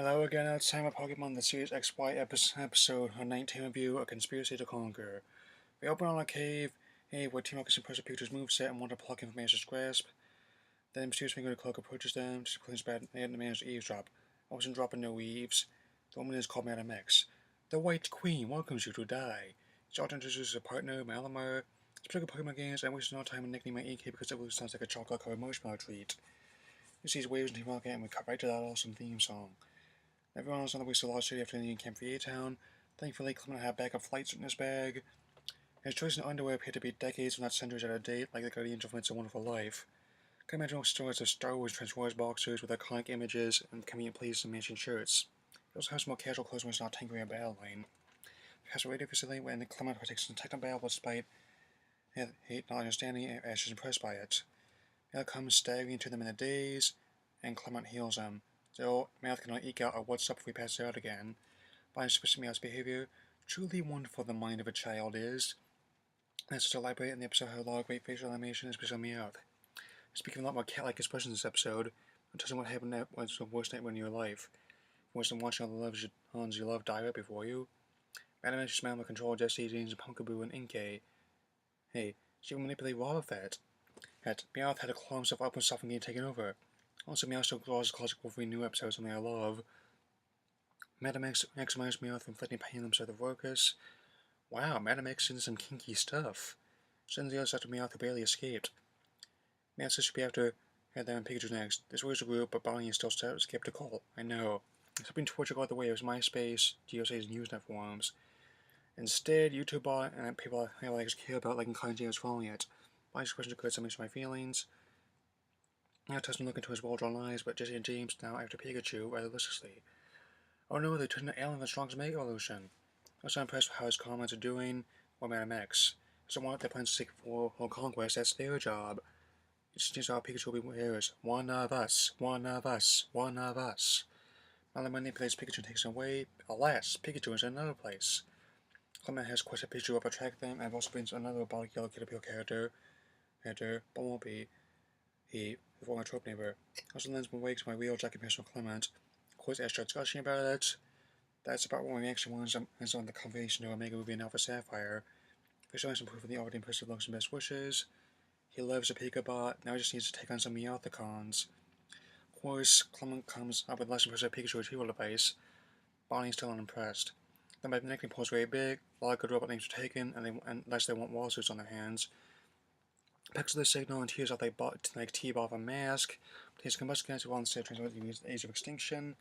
Hello again, it's time of Pokémon The Series XY episode 19 review, A Conspiracy to Conquer. We open on a cave, where Team Rocket's impressive Pikachu's moveset and want to pluck information's grasp. Then mysterious finger cloak approaches them, just cleans bad and demands to eavesdrop. I wasn't dropping no eaves. The woman is called Madam X. The White Queen welcomes you to die. She also introduces a partner, Malamar. Speaking of Pokemon games, I wasted no time in nicknaming my EK because it really sounds like a chocolate covered marshmallow treat. You see his waves in Team Rocket and we cut right to that awesome theme song. Everyone was on the way to Lost City after leaving Camp for A-Town. Thankfully, Clement had a backup flights in his bag. His choice in underwear appeared to be decades, if not centuries, out of date, like the Guardian of It's a Wonderful Life. Can imagine all stories of Star Wars Transformers boxers with iconic images and convenient places and matching shirts. He also has more casual clothes when he's not tinkering a battling. He has a radio facility when Clement partakes in a techno battle despite hate not understanding it, Ash is impressed by it. Mel comes staggering into them in a daze, and Clement heals him. So, Mouth cannot eke out a what's up if we pass out again. By suspicious Meowth's behavior, truly wonderful the mind of a child is. Let's just elaborate in the episode how a lot of great facial animation, especially on Meowth. Speaking of a lot more cat-like expressions in this episode, I'm telling what happened that was the worst nightmare in your life. Worse than watching all the ones you love die right before you. Madam X smelled with control Jesse, James, Pumpkaboo, and Inkay. Hey, she even manipulated Wobbuffet. Meowth had to claw himself up when something getting taken over. Also, Meowth still draws classic Wolverine new episodes, something I love. Madam X reminds me of inflicting pain on himself the Vorkus. Wow, Madam X is into some kinky stuff. Sends the others after Meowth who barely escaped. Meowth says she'll be after them and Pikachu next. This was a group, but Bonnie is still skeptical. I know. It's been tortured all the way. It was MySpace, GeoCities, and Usenet forums. Instead, YouTube bot and people I like care about like Kanji was following it. Bonnie's questions occurred some of my feelings. Now doesn't look into his well-drawn eyes, but Jesse and James now after Pikachu rather listlessly. Oh no, they turned an alien with the strongest Mega Evolution. I'm so impressed with how his comments are doing, or Madam X. So what they plan to seek for conquest, that's their job. It seems how Pikachu will be theirs. One of us, one of us, one of us. Now that manipulates Pikachu and takes him away, alas, Pikachu is in another place. Clement has quested Pikachu up attract them, and also brings another robotic yellow Caterpillar character, Bumblebee. He, the former trope neighbor. Also lends me wakes my real Jackie Pierce from Clement. Of course, Ash starts gushing about it. That's about what my reaction was on the confirmation to Omega Ruby and Alpha Sapphire. For showing some proof of the already impressive looks and best wishes. He loves a Pikabot, now he just needs to take on some Meowthicons. Of course, Clement comes up with less impressive Pikachu retrieval device. Bonnie's still unimpressed. Then by the nickname pool's very big, a lot of good robot names are taken, unless they want lawsuits on their hands. Pecks the signal and tears out like T-ball off a mask. His combustion gas while instead transforms to the age of extinction,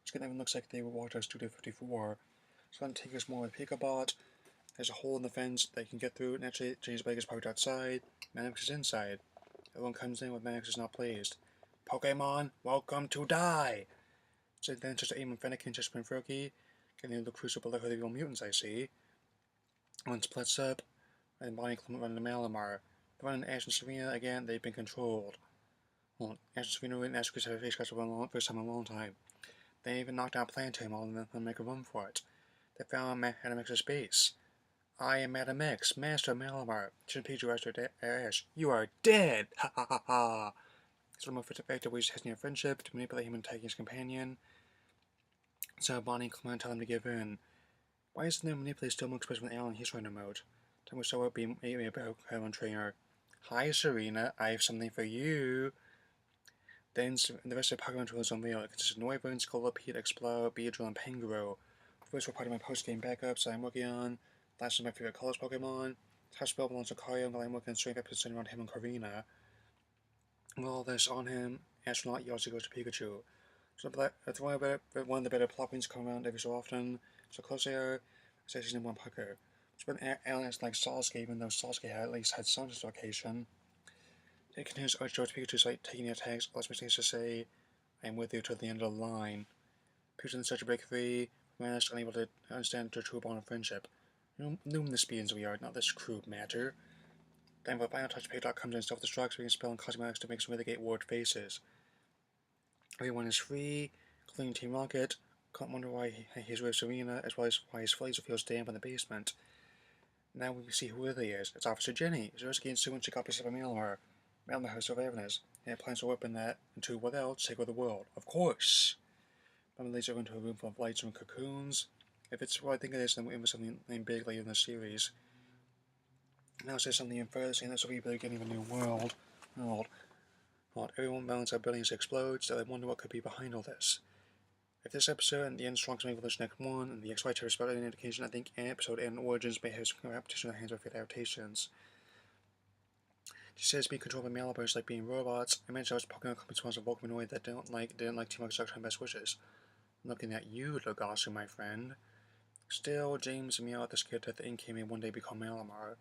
which even looks like they were walked out of Studio 54. So then Tinker's more with Pikabot. There's a hole in the fence they can get through. Naturally, James Blake is parked outside. Manix is inside. Everyone comes in with Manix is not pleased. Pokemon, welcome to die! So then just aim on Fennekin, just been Froakie. Getting the crucible like the real mutants I see. One splits up, and Bonnie and Clement run into Malamar. The one in Ash and Serena, again, they've been controlled. Well, Ash and Serena and Ash have a face cuts for the first time in a long time. They even knocked out Plantain all of them make a run for it. They found Madam X's base. I am Madam X, Master of Malamar. Should Pikachu after Ash. You are dead! Ha ha ha ha! It's one of the effective ways testing their friendship to manipulate him into taking his companion. So Bonnie and Clement tell him to give in. Why isn't the manipulator still more expressive than Alan he's trying to emote? Time was so up being a Pokemon trainer. Hi Serena, I have something for you. Then the rest of the Pokemon tools unveiled. It consists of Noivern, Scolipede, Explorer, Beedrill, and Pangoro. First were part of my post-game backups I'm working on. Last is my favorite colors Pokemon. Top spell belongs to Lucario, and I'm working on strength episodes around him and Corvina. With all this on him, Astronaut he also goes to Pikachu. So one of the better plot points come around every so often. So close they are, it's actually number one pucker. But Alan is like Sasuke, even though Sasuke at least had some location. It continues to urge George Pikachu's like taking the attacks, less mistakes to say, I am with you till the end of the line. Pikachu in search of break-free, managed unable to understand their true bond of friendship. Numerous beings we are, not this crude matter. Then the final touch Paylock comes in self-destructs, we can spell and cosmetics to make some really great word faces. Everyone is free, including Team Rocket. Can't wonder why he's with Serena, as well as why his laser feels damp in the basement. Now we see who it really is. It's Officer Jenny. She's investigating Sue and she copies of a Malamar. Malamar has survivors, and it plans to open that into what else? Take over the world. Of course! But laser into a room full of lights and cocoons. If it's what I think it is, then we're in with something big later in the series. Now says something even further, saying this will be the beginning of a new world. Everyone mounts our buildings explode, so they wonder what could be behind all this. If this episode and the end strong to Evolution Act 1 and the XY terror spot any indication, I think an episode and Origins may have some repetition in the hands of adaptations. She says being controlled by Malibers like being robots. I mentioned I was Pokemon companies once a Volcanoid that didn't like Team Rocket Structure and best wishes. I'm looking at you, Legosu, my friend. Still, James and Meow at the scared that the Ink may one day become Malamar.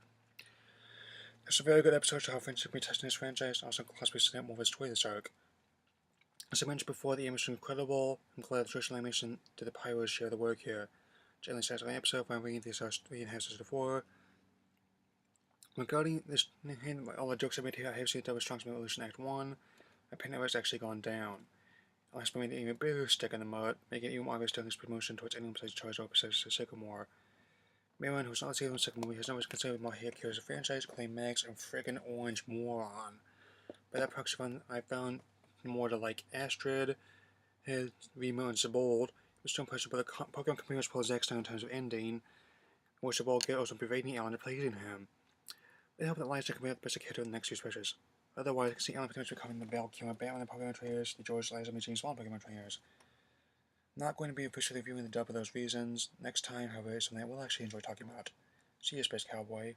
It's a very good episode to how friendship may test in this franchise, and also possibly set up more of its story this arc. As I mentioned before, the animation is incredible. I'm glad the traditional animation did the Pyros share the work here. Generally satisfying episode, I'm reading these enhances before. Regarding this, all the jokes I made here, I have seen Double Strong's Evolution Act 1. My opinion has actually gone down. I'll have made an even bigger stick in the mud, making it even more obvious during his promotion towards anyone besides Charizard or besides Sycamore. Marin, who's not seen in the second movie, has never considered my hair carries a franchise, claimed Max and friggin' orange moron. By that proxy, I found more to like Astrid, Remo, and Sabold. It was still impressive, but the Pokemon computers pulled Zack down in terms of ending, which Sabold get also berating Alan and pleasing him. They hope that Elijah can be the best character in the next few specials. Otherwise, I can see Alan potentially becoming the Valkyrie Batman and Pokemon trainers, the George Liza and James Bond Pokemon trainers. Not going to be officially reviewing the dub for those reasons. Next time, however, is something I will actually enjoy talking about. See you, Space Cowboy.